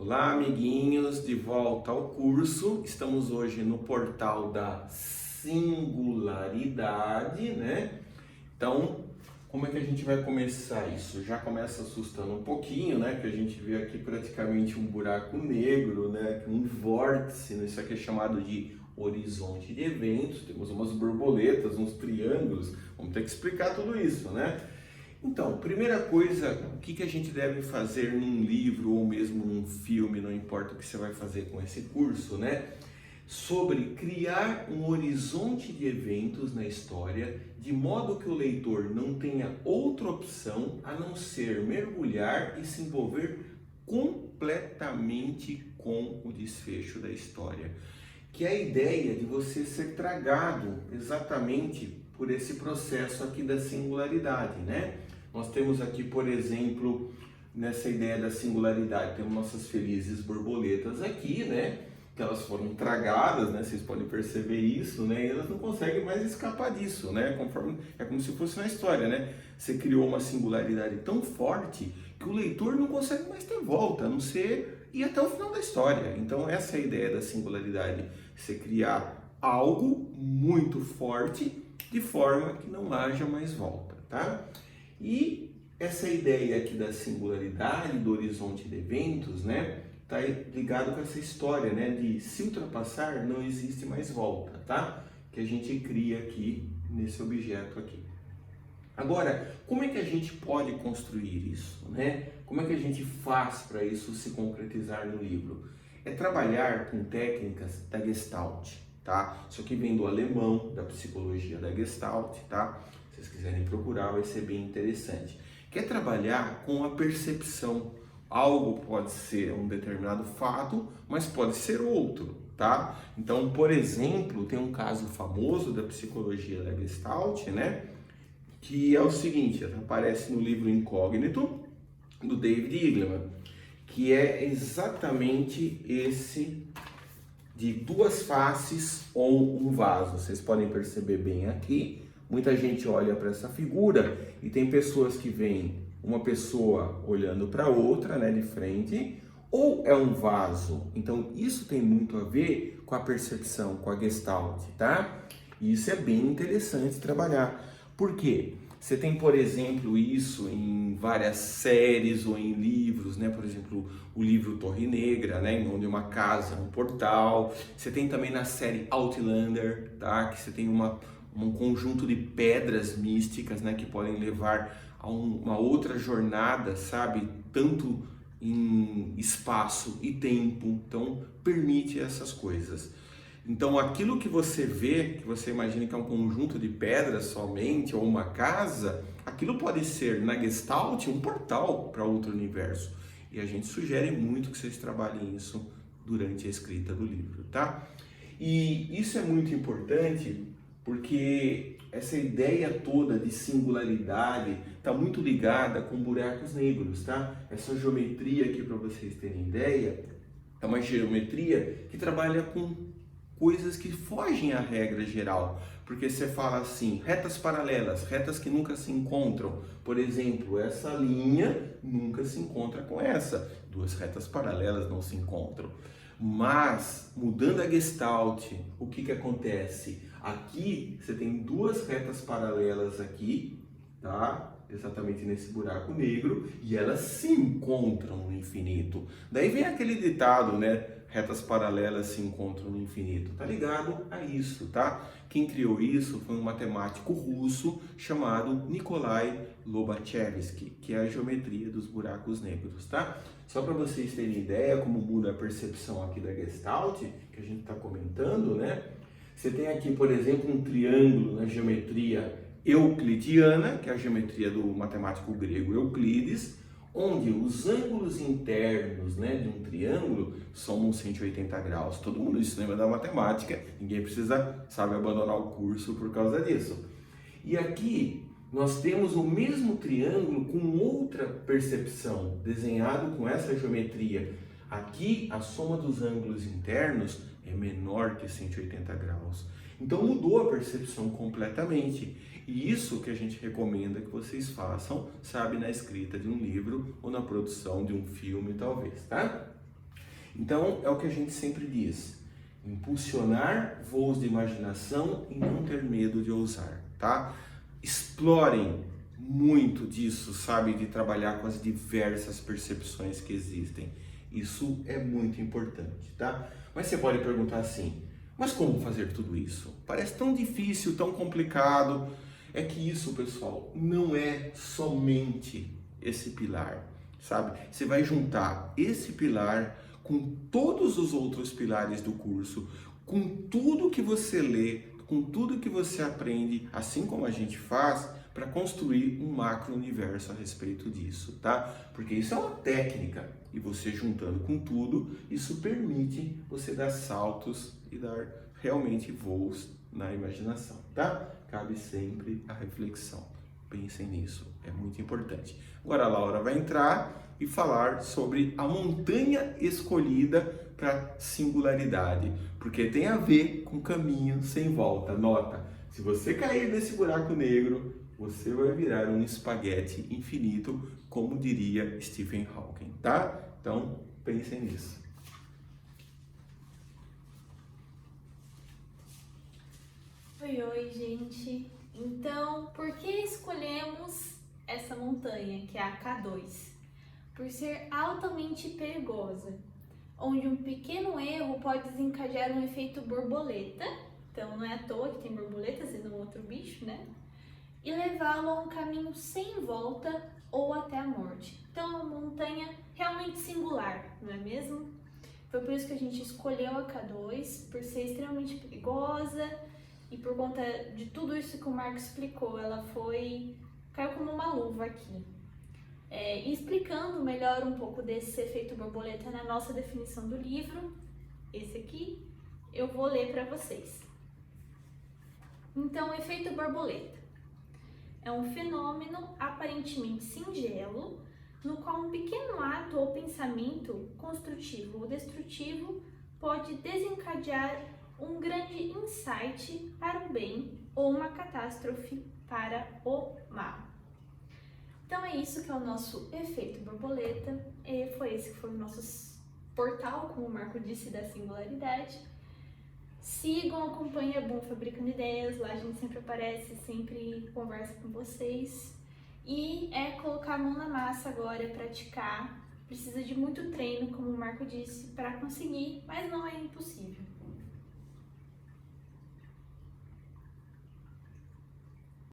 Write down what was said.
Olá, amiguinhos, de volta ao curso. Estamos hoje no portal da singularidade, né? Então, como é que a gente vai começar isso? Já começa assustando um pouquinho, né? Que a gente vê aqui praticamente um buraco negro, né? Um vórtice, né? Isso aqui é chamado de horizonte de eventos. Temos umas borboletas, uns triângulos. Vamos ter que explicar tudo isso, né? Então, primeira coisa, o que a gente deve fazer num livro ou mesmo num filme, não importa o que você vai fazer com esse curso, né? Sobre criar um horizonte de eventos na história, de modo que o leitor não tenha outra opção a não ser mergulhar e se envolver completamente com o desfecho da história. Que é a ideia de você ser tragado exatamente por esse processo aqui da singularidade, né? Nós temos aqui, por exemplo, nessa ideia da singularidade, temos nossas felizes borboletas aqui, né? Que elas foram tragadas, né? Vocês podem perceber isso, né? E elas não conseguem mais escapar disso, né? Conforme, é como se fosse na história, né? Você criou uma singularidade tão forte que o leitor não consegue mais ter volta, a não ser ir até o final da história. Então essa é a ideia da singularidade, você criar algo muito forte de forma que não haja mais volta, tá? E essa ideia aqui da singularidade, do horizonte de eventos, né, tá ligado com essa história, né, de se ultrapassar não existe mais volta, tá? Que a gente cria aqui nesse objeto aqui. Agora, como é que a gente pode construir isso, né? Como é que a gente faz para isso se concretizar no livro? É trabalhar com técnicas da Gestalt, tá? Isso aqui vem do alemão, da psicologia da Gestalt, tá? Se vocês quiserem procurar, vai ser bem interessante. Quer trabalhar com a percepção. Algo pode ser um determinado fato, mas pode ser outro, tá? Então, por exemplo, tem um caso famoso da psicologia da Gestalt, né? Que é o seguinte, aparece no livro Incógnito, do David Eagleman, que é exatamente esse de duas faces ou um vaso. Vocês podem perceber bem aqui, muita gente olha para essa figura e tem pessoas que veem uma pessoa olhando para outra, né, de frente, ou é um vaso. Então isso tem muito a ver com a percepção, com a Gestalt, tá? E isso é bem interessante trabalhar. Por quê? Você tem, por exemplo, isso em várias séries ou em livros, né? Por exemplo, o livro Torre Negra, né? Onde uma casa é um portal. Você tem também na série Outlander, tá? Que você tem um conjunto de pedras místicas, né? Que podem levar a uma outra jornada, sabe? Tanto em espaço e tempo. Então, permite essas coisas. Então, aquilo que você vê, que você imagina que é um conjunto de pedras somente, ou uma casa, aquilo pode ser, na Gestalt, um portal para outro universo. E a gente sugere muito que vocês trabalhem isso durante a escrita do livro, tá? E isso é muito importante porque essa ideia toda de singularidade está muito ligada com buracos negros, tá? Essa geometria aqui, para vocês terem ideia, é uma geometria que trabalha com coisas que fogem à regra geral, porque você fala assim, retas paralelas, retas que nunca se encontram. Por exemplo, essa linha nunca se encontra com essa, duas retas paralelas não se encontram. Mas, mudando a Gestalt, o que acontece? Aqui, você tem duas retas paralelas aqui, tá? Exatamente nesse buraco negro, e elas se encontram no infinito. Daí vem aquele ditado, né? Retas paralelas se encontram no infinito. Tá ligado a isso, tá? Quem criou isso foi um matemático russo chamado Nikolai Lobachevsky, que é a geometria dos buracos negros, tá? Só para vocês terem ideia como muda a percepção aqui da Gestalt, que a gente está comentando, né? Você tem aqui, por exemplo, um triângulo na geometria euclidiana, que é a geometria do matemático grego Euclides, onde os ângulos internos, né, de um triângulo somam 180 graus. Todo mundo isso lembra da matemática, ninguém precisa, sabe, abandonar o curso por causa disso. E aqui nós temos o mesmo triângulo com outra percepção, desenhado com essa geometria. Aqui a soma dos ângulos internos é menor que 180 graus. Então mudou a percepção completamente. E isso que a gente recomenda que vocês façam, sabe, na escrita de um livro ou na produção de um filme, talvez, tá? Então, é o que a gente sempre diz: impulsionar voos de imaginação e não ter medo de ousar, tá? Explorem muito disso, sabe? De trabalhar com as diversas percepções que existem. Isso é muito importante, tá? Mas você pode perguntar assim: mas como fazer tudo isso? Parece tão difícil, tão complicado. É que isso, pessoal, não é somente esse pilar, sabe? Você vai juntar esse pilar com todos os outros pilares do curso, com tudo que você lê, com tudo que você aprende, assim como a gente faz, para construir um macro-universo a respeito disso, tá? Porque isso é uma técnica e você juntando com tudo, isso permite você dar saltos e dar realmente voos na imaginação, tá? Cabe sempre a reflexão. Pensem nisso, é muito importante. Agora a Laura vai entrar e falar sobre a montanha escolhida para singularidade, porque tem a ver com caminho sem volta. Nota, se você cair nesse buraco negro, você vai virar um espaguete infinito, como diria Stephen Hawking, tá? Então, pensem nisso. Oi, gente. Então, por que escolhemos essa montanha, que é a K2? Por ser altamente perigosa, onde um pequeno erro pode desencadear um efeito borboleta, então não é à toa que tem borboletas e não outro bicho, né? E levá-lo a um caminho sem volta ou até a morte. Então é uma montanha realmente singular, não é mesmo? Foi por isso que a gente escolheu a K2, por ser extremamente perigosa e por conta de tudo isso que o Marco explicou, ela caiu como uma luva aqui. E explicando melhor um pouco desse efeito borboleta na nossa definição do livro, esse aqui, eu vou ler para vocês. Então, o efeito borboleta é um fenômeno aparentemente singelo, no qual um pequeno ato ou pensamento construtivo ou destrutivo pode desencadear um grande insight para o bem ou uma catástrofe para o mal. Então é isso que é o nosso efeito borboleta, e foi esse que foi o nosso portal, como o Marco disse, da singularidade. Sigam, acompanhem a Boom Fabricando Ideias, lá a gente sempre aparece, sempre conversa com vocês. E é colocar a mão na massa agora, é praticar. Precisa de muito treino, como o Marco disse, para conseguir, mas não é impossível.